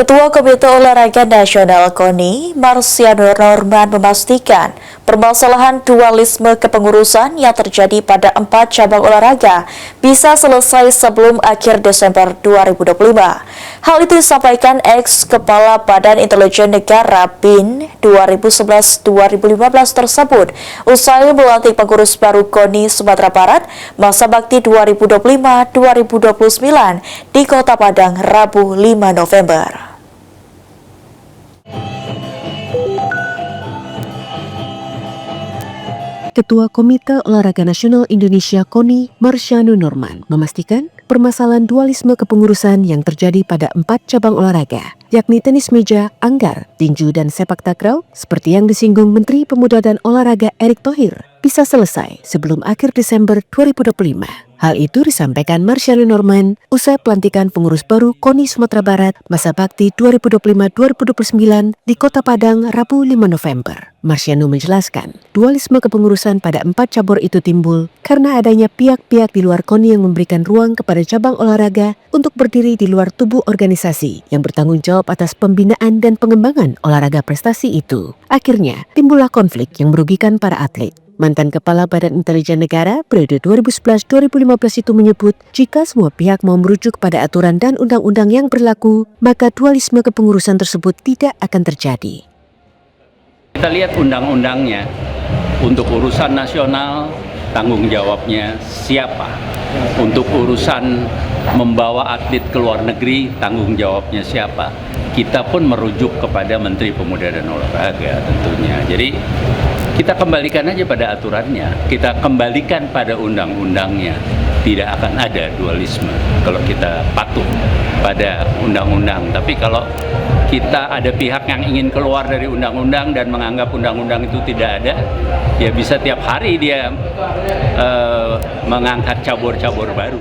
Ketua Komite Olahraga Nasional KONI, Marsiano Norman memastikan permasalahan dualisme kepengurusan yang terjadi pada 4 cabang olahraga bisa selesai sebelum akhir Desember 2025. Hal itu disampaikan ex-Kepala Badan Intelijen Negara BIN 2011-2015 tersebut usai melantik pengurus baru KONI Sumatera Barat masa bakti 2025-2029 di Kota Padang Rabu 5 November. Ketua Komite Olahraga Nasional Indonesia KONI, Marsiano Norman, memastikan permasalahan dualisme kepengurusan yang terjadi pada 4 cabang olahraga, yakni tenis meja, anggar, tinju, dan sepak takraw, seperti yang disinggung Menteri Pemuda dan Olahraga Erick Thohir, bisa selesai sebelum akhir Desember 2025. Hal itu disampaikan Marsiano Norman usai pelantikan pengurus baru KONI Sumatera Barat masa bakti 2025-2029 di Kota Padang Rabu 5 November. Marsiano menjelaskan, dualisme kepengurusan pada 4 cabur itu timbul karena adanya pihak-pihak di luar KONI yang memberikan ruang kepada cabang olahraga untuk berdiri di luar tubuh organisasi yang bertanggung jawab atas pembinaan dan pengembangan olahraga prestasi itu. Akhirnya, timbullah konflik yang merugikan para atlet. Mantan Kepala Badan Intelijen Negara periode 2011-2015 itu menyebut jika semua pihak mau merujuk pada aturan dan undang-undang yang berlaku, maka dualisme kepengurusan tersebut tidak akan terjadi. Kita lihat undang-undangnya, untuk urusan nasional tanggung jawabnya siapa, untuk urusan membawa atlet ke luar negeri tanggung jawabnya siapa. Kita pun merujuk kepada Menteri Pemuda dan Olahraga tentunya. Jadi kita kembalikan aja pada aturannya, kita kembalikan pada undang-undangnya. Tidak akan ada dualisme kalau kita patuh pada undang-undang. Tapi kalau kita ada pihak yang ingin keluar dari undang-undang dan menganggap undang-undang itu tidak ada, ya bisa tiap hari dia mengangkat cabur-cabur baru.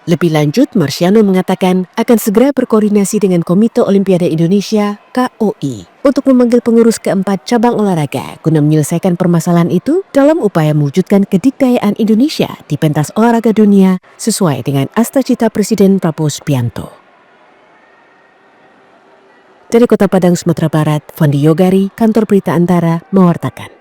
Lebih lanjut, Marsiano mengatakan akan segera berkoordinasi dengan Komite Olimpiade Indonesia (KOI) untuk memanggil pengurus keempat cabang olahraga guna menyelesaikan permasalahan itu dalam upaya mewujudkan kedikdayaan Indonesia di pentas olahraga dunia sesuai dengan asta-cita Presiden Prabowo Subianto. Dari Kota Padang, Sumatera Barat, Fondi Yogari, Kantor Berita Antara, mewartakan.